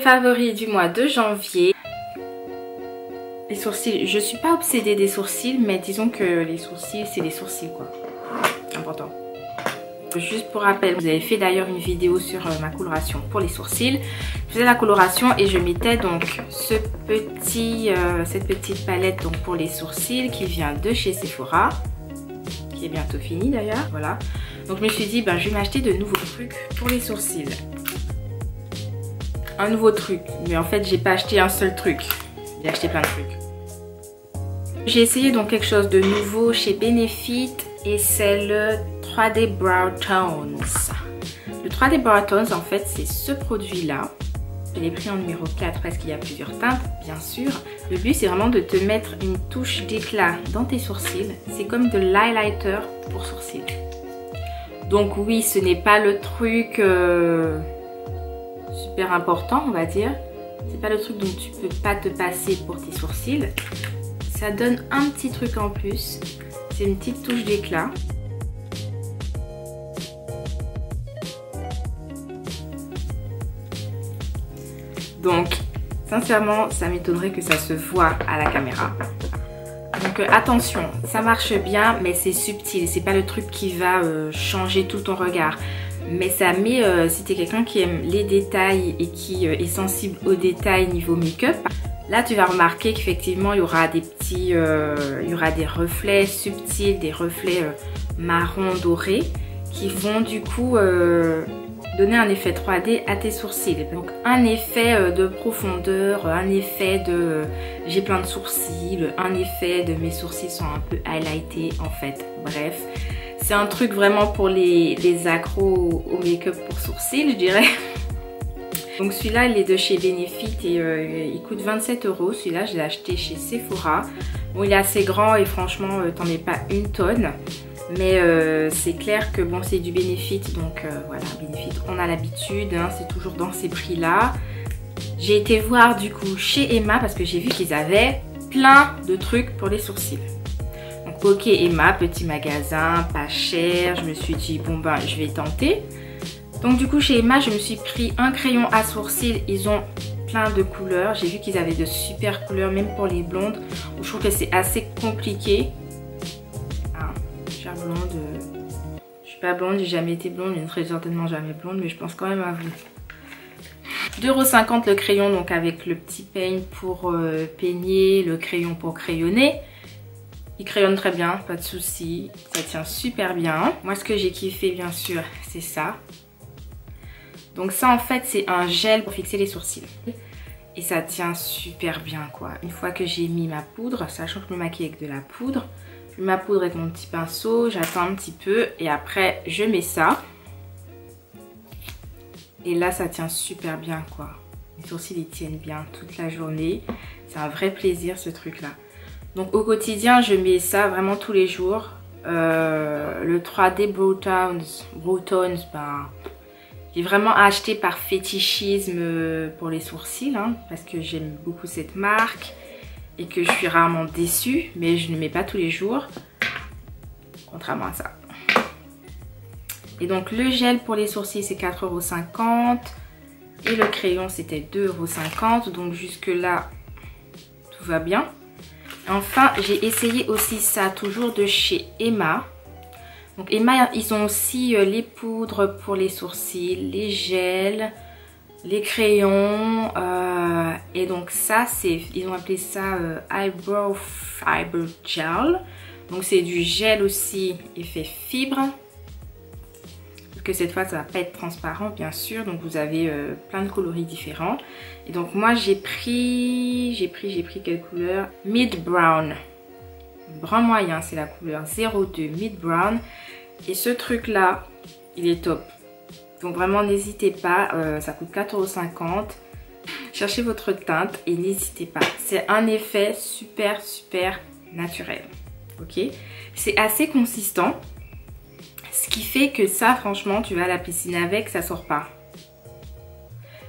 favoris du mois de janvier. Les sourcils, je suis pas obsédée des sourcils, mais disons que les sourcils, c'est les sourcils quoi. Important. Juste pour rappel, vous avez fait d'ailleurs une vidéo sur ma coloration pour les sourcils. Je faisais la coloration et je mettais donc cette petite palette donc pour les sourcils qui vient de chez Sephora, qui est bientôt finie d'ailleurs. Voilà. Donc je me suis dit, ben, je vais m'acheter de nouveaux trucs pour les sourcils. Un nouveau truc, mais en fait j'ai pas acheté un seul truc. J'ai acheté plein de trucs. J'ai essayé donc quelque chose de nouveau chez Benefit et c'est le 3D Brow Tones. Le 3D Brow Tones en fait c'est ce produit là. Je l'ai pris en numéro 4 parce qu'il y a plusieurs teintes bien sûr. Le but c'est vraiment de te mettre une touche d'éclat dans tes sourcils. C'est comme de l'highlighter pour sourcils. Donc oui, ce n'est pas le truc super important on va dire. C'est pas le truc dont tu peux pas te passer pour tes sourcils. Ça donne un petit truc en plus. C'est une petite touche d'éclat. Donc, sincèrement, ça m'étonnerait que ça se voit à la caméra. Donc attention, ça marche bien, mais c'est subtil. C'est pas le truc qui va changer tout ton regard. Mais ça met, si tu es quelqu'un qui aime les détails et qui est sensible aux détails niveau make-up, là tu vas remarquer qu'effectivement il y aura des petits, il y aura des reflets subtils, des reflets marron doré qui vont du coup donner un effet 3D à tes sourcils. Donc un effet de profondeur, un effet de j'ai plein de sourcils, un effet de mes sourcils sont un peu highlightés en fait. Bref. C'est un truc vraiment pour les accros au make-up pour sourcils, je dirais. Donc celui-là, il est de chez Benefit et il coûte 27 €. Celui-là, je l'ai acheté chez Sephora. Bon, il est assez grand et franchement, t'en mets pas une tonne. Mais c'est clair que bon, c'est du Benefit. Donc voilà, Benefit, on a l'habitude. Hein, c'est toujours dans ces prix-là. J'ai été voir du coup chez Emma parce que j'ai vu qu'ils avaient plein de trucs pour les sourcils. Donc ok Emma, petit magasin, pas cher, je me suis dit bon ben je vais tenter. Donc du coup chez Emma je me suis pris un crayon à sourcils, ils ont plein de couleurs. J'ai vu qu'ils avaient de super couleurs même pour les blondes. Je trouve que c'est assez compliqué. Hein, chère blonde, je suis pas blonde, j'ai jamais été blonde, je ne serai certainement jamais blonde mais je pense quand même à vous. 2,50 € le crayon donc avec le petit peigne pour peigner, le crayon pour crayonner. Il crayonne très bien, pas de souci, ça tient super bien. Moi ce que j'ai kiffé bien sûr c'est ça. Donc ça en fait c'est un gel pour fixer les sourcils. Et ça tient super bien quoi. Une fois que j'ai mis ma poudre, sachant que je me maquille avec de la poudre. Je mets ma poudre avec mon petit pinceau, j'attends un petit peu et après je mets ça. Et là ça tient super bien quoi. Les sourcils ils tiennent bien toute la journée. C'est un vrai plaisir ce truc là. Donc au quotidien, je mets ça vraiment tous les jours. Le 3D Brow Tones, ben, j'ai vraiment acheté par fétichisme pour les sourcils. Hein, parce que j'aime beaucoup cette marque et que je suis rarement déçue. Mais je ne mets pas tous les jours. Contrairement à ça. Et donc le gel pour les sourcils, c'est 4,50 €. Et le crayon, c'était 2,50 €. Donc jusque là, tout va bien. Enfin, j'ai essayé aussi ça, toujours de chez Emma. Donc Emma, ils ont aussi les poudres pour les sourcils, les gels, les crayons. Et donc ça, ils ont appelé ça Eyebrow Fiber Gel. Donc c'est du gel aussi, effet fibre. Que cette fois ça va pas être transparent bien sûr, donc vous avez plein de coloris différents. Et donc moi j'ai pris quelle couleur? Mid Brown, brun moyen, c'est la couleur 02 Mid Brown. Et ce truc là il est top, donc vraiment n'hésitez pas, ça coûte 4,50 €. Cherchez votre teinte et n'hésitez pas, c'est un effet super naturel. Ok, c'est assez consistant. Ce qui fait que ça, franchement, tu vas à la piscine avec, ça sort pas.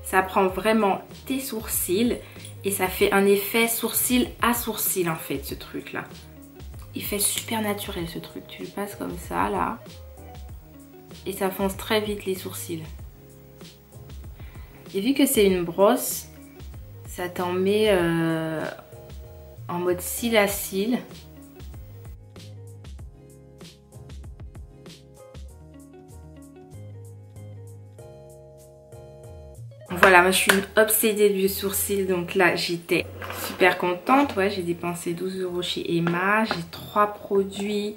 Ça prend vraiment tes sourcils et ça fait un effet sourcil à sourcil en fait, ce truc là. Il fait super naturel ce truc. Tu le passes comme ça là et ça fonce très vite les sourcils. Et vu que c'est une brosse, ça t'en met en mode cils à cils. Voilà, moi je suis une obsédée du sourcil, donc là j'étais super contente. Ouais, j'ai dépensé 12 € chez Emma. J'ai 3 produits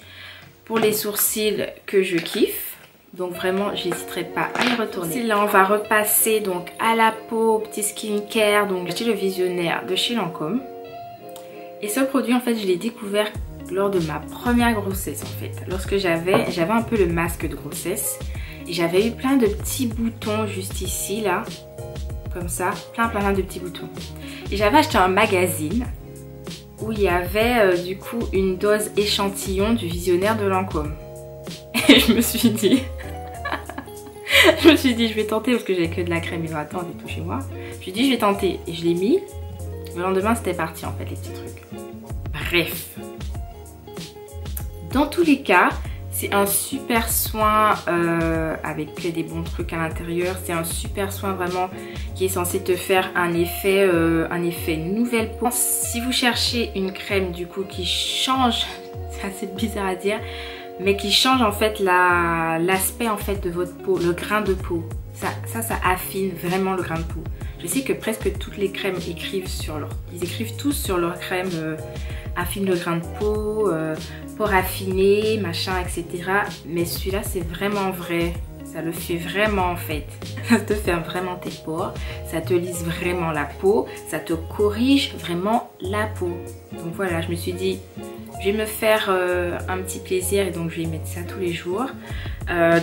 pour les sourcils que je kiffe. Donc vraiment, j'hésiterai pas à y retourner. Là, on va repasser donc à la peau, petit skincare. Donc j'ai acheté le Visionnaire de chez Lancôme. Et ce produit, en fait, je l'ai découvert lors de ma première grossesse, en fait. Lorsque j'avais un peu le masque de grossesse. Et j'avais eu plein de petits boutons juste ici, là. Comme ça, plein de petits boutons. Et j'avais acheté un magazine où il y avait du coup une dose échantillon du Visionnaire de Lancôme. Et je me suis dit, je vais tenter parce que j'avais que de la crème hydratante et tout chez moi. Je me suis dit, je vais tenter et je l'ai mis. Le lendemain, c'était parti en fait les petits trucs. Bref. Dans tous les cas, c'est un super soin avec des bons trucs à l'intérieur. C'est un super soin vraiment qui est censé te faire un effet nouvelle peau. Si vous cherchez une crème du coup qui change, c'est assez bizarre à dire, mais qui change en fait l'aspect en fait de votre peau, le grain de peau. Ça affine vraiment le grain de peau. Je sais que presque toutes les crèmes écrivent tous sur leur crème affine le grain de peau, peau raffinée, machin, etc. Mais celui-là, c'est vraiment vrai. Ça le fait vraiment en fait. Ça te fait vraiment tes pores, ça te lisse vraiment la peau, ça te corrige vraiment la peau. Donc voilà, je me suis dit, je vais me faire un petit plaisir et donc je vais mettre ça tous les jours.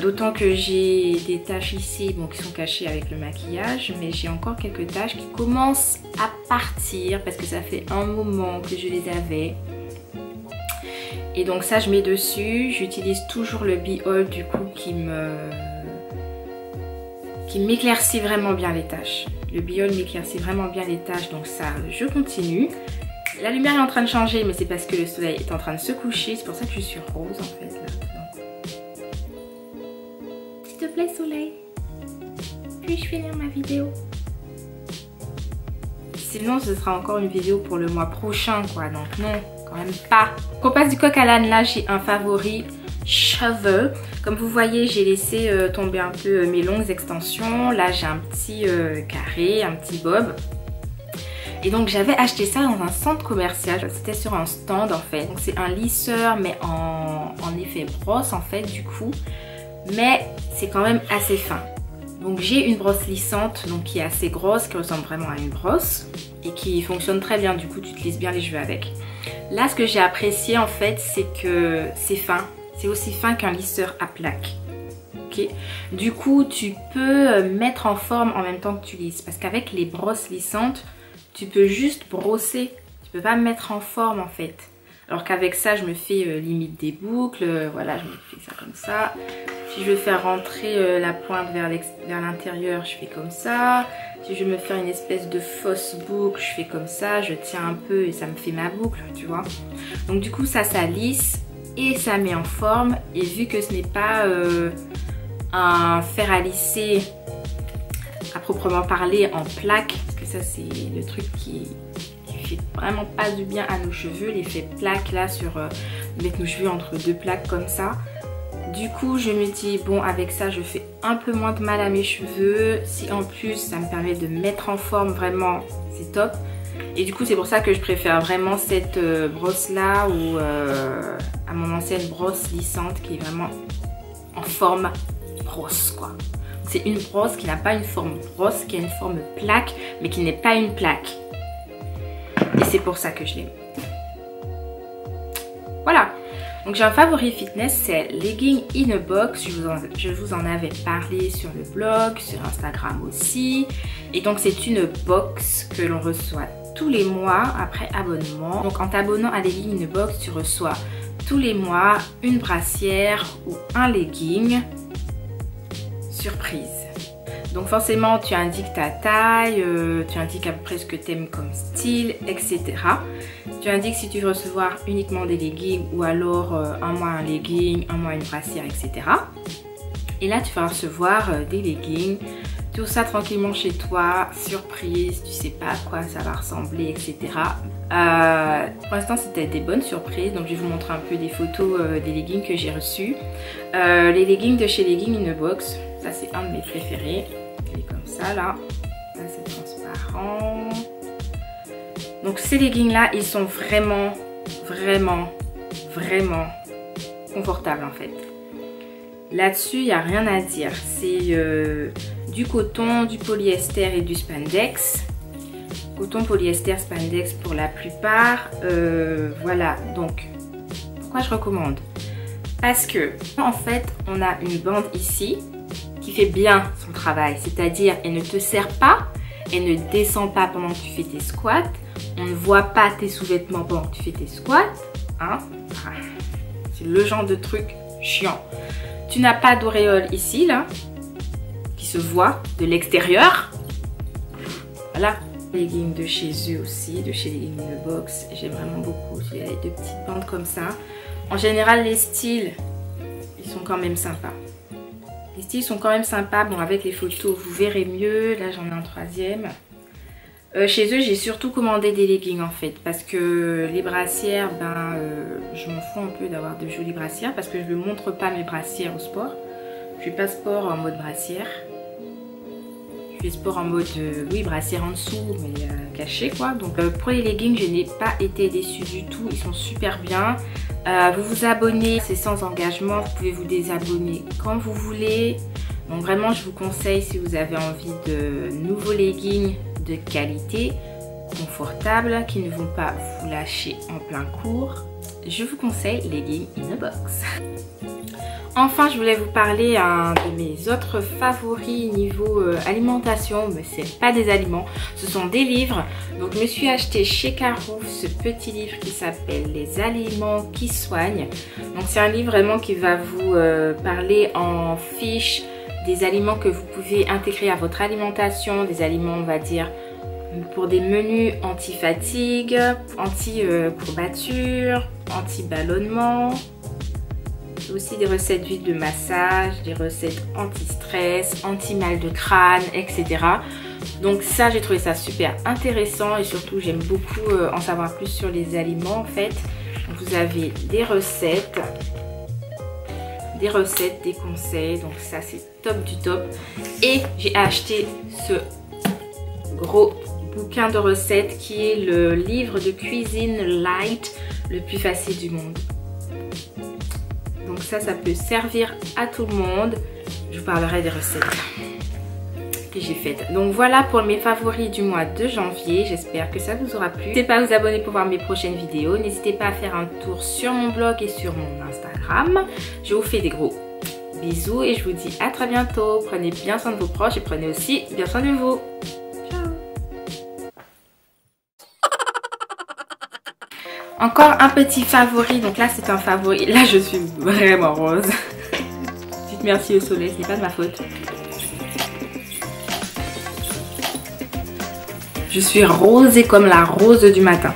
D'autant que j'ai des taches ici bon, qui sont cachées avec le maquillage, mais j'ai encore quelques taches qui commencent à partir parce que ça fait un moment que je les avais. Et donc ça je mets dessus, j'utilise toujours le Be All du coup qui m'éclaircit vraiment bien les taches. Le Be All m'éclaircit vraiment bien les taches, donc ça je continue. La lumière est en train de changer mais c'est parce que le soleil est en train de se coucher, c'est pour ça que je suis rose en fait là. S'il te plaît soleil, puis-je finir ma vidéo? Sinon ce sera encore une vidéo pour le mois prochain quoi, donc non. Même pas. Qu'on passe du coq à l'âne, là j'ai un favori cheveux. Comme vous voyez, j'ai laissé tomber un peu mes longues extensions. Là j'ai un petit carré, un petit bob. Et donc j'avais acheté ça dans un centre commercial. C'était sur un stand en fait. Donc c'est un lisseur mais en effet brosse en fait du coup. Mais c'est quand même assez fin. Donc j'ai une brosse lissante donc qui est assez grosse, qui ressemble vraiment à une brosse. Et qui fonctionne très bien, du coup tu te lisses bien les cheveux avec. Là ce que j'ai apprécié en fait c'est que c'est fin. C'est aussi fin qu'un lisseur à plaques. Okay. Du coup tu peux mettre en forme en même temps que tu lisses. Parce qu'avec les brosses lissantes, tu peux juste brosser. Tu peux pas mettre en forme en fait. Alors qu'avec ça je me fais limite des boucles. Voilà, je me fais ça comme ça. Si je veux faire rentrer la pointe vers l'intérieur, je fais comme ça. Si je veux me faire une espèce de fausse boucle, je fais comme ça. Je tiens un peu et ça me fait ma boucle, tu vois. Donc du coup ça lisse et ça met en forme. Et vu que ce n'est pas un fer à lisser à proprement parler en plaques, parce que ça c'est le truc qui fait vraiment pas du bien à nos cheveux, l'effet plaque là sur mettre nos cheveux entre deux plaques comme ça. Du coup je me dis bon avec ça je fais un peu moins de mal à mes cheveux. Si en plus ça me permet de mettre en forme vraiment c'est top. Et du coup c'est pour ça que je préfère vraiment cette brosse là ou à mon ancienne brosse lissante qui est vraiment en forme brosse quoi. C'est une brosse qui n'a pas une forme brosse, qui a une forme plaque mais qui n'est pas une plaque. Et c'est pour ça que je l'aime. Voilà. Donc j'ai un favori fitness, c'est Legging in a Box. Je vous en avais parlé sur le blog, sur Instagram aussi. Et donc c'est une box que l'on reçoit tous les mois après abonnement. Donc en t'abonnant à Legging in a Box, tu reçois tous les mois une brassière ou un legging surprise. Donc forcément tu indiques ta taille, tu indiques à peu près ce que tu aimes comme style, etc. Tu indiques si tu veux recevoir uniquement des leggings ou alors un mois un legging, un mois une brassière, etc. Et là tu vas recevoir des leggings Tu ouvres ça tranquillement chez toi, surprise, tu sais pas à quoi ça va ressembler, etc. Pour l'instant c'était des bonnes surprises, donc je vais vous montrer un peu des photos des leggings que j'ai reçus. Les leggings de chez Leggings in a Box, ça c'est un de mes préférés. Il est comme ça là, là c'est transparent. Donc ces leggings là, ils sont vraiment confortables en fait. Là-dessus, il n'y a rien à dire. C'est du coton, du polyester et du spandex. Coton, polyester, spandex pour la plupart. Voilà, donc pourquoi je recommande? Parce que en fait, on a une bande ici qui fait bien son travail. C'est-à-dire, elle ne te serre pas, elle ne descend pas pendant que tu fais tes squats. On ne voit pas tes sous-vêtements pendant que tu fais tes squats. Hein? C'est le genre de truc chiant. Tu n'as pas d'auréole ici, là, qui se voit de l'extérieur. Voilà. Leggings de chez eux aussi, de chez Leggings in a Box. J'aime vraiment beaucoup. Il y a deux petites bandes comme ça. En général, les styles, ils sont quand même sympas. Les styles sont quand même sympas. Bon, avec les photos, vous verrez mieux. Là, j'en ai un troisième. Chez eux, j'ai surtout commandé des leggings en fait, parce que les brassières, je m'en fous un peu d'avoir de jolies brassières, parce que je ne montre pas mes brassières au sport. Je fais pas sport en mode brassière. Je fais sport en mode, oui, brassière en dessous, mais caché quoi. Donc pour les leggings, je n'ai pas été déçue du tout, ils sont super bien. Vous vous abonnez, c'est sans engagement, vous pouvez vous désabonner quand vous voulez. Donc vraiment, je vous conseille si vous avez envie de nouveaux leggings de qualité, confortables, qui ne vont pas vous lâcher en plein cours, je vous conseille Leggings in a Box. Enfin, je voulais vous parler de mes autres favoris niveau alimentation, mais c'est pas des aliments, ce sont des livres. Donc je me suis acheté chez Carouf ce petit livre qui s'appelle Les aliments qui soignent. Donc c'est un livre vraiment qui va vous parler en fiche des aliments que vous pouvez intégrer à votre alimentation, des aliments on va dire pour des menus anti-fatigue, anti-courbature, anti-ballonnement, aussi des recettes d'huile de massage, des recettes anti-stress, anti-mal de crâne, etc. Donc ça, j'ai trouvé ça super intéressant et surtout j'aime beaucoup en savoir plus sur les aliments en fait. Donc, vous avez des recettes, des conseils, donc ça c'est top du top. Et j'ai acheté ce gros bouquin de recettes qui est le livre de cuisine light le plus facile du monde. Donc ça peut servir à tout le monde. Je vous parlerai des recettes que j'ai faites. Donc voilà pour mes favoris du mois de janvier. J'espère que ça vous aura plu. N'hésitez pas à vous abonner pour voir mes prochaines vidéos. N'hésitez pas à faire un tour sur mon blog et sur mon Instagram. Je vous fais des gros bisous et je vous dis à très bientôt. Prenez bien soin de vos proches et prenez aussi bien soin de vous. Ciao. Encore un petit favori. Donc là c'est un favori. Là je suis vraiment rose. Dites merci au soleil, ce n'est pas de ma faute. Je suis rosée comme la rose du matin.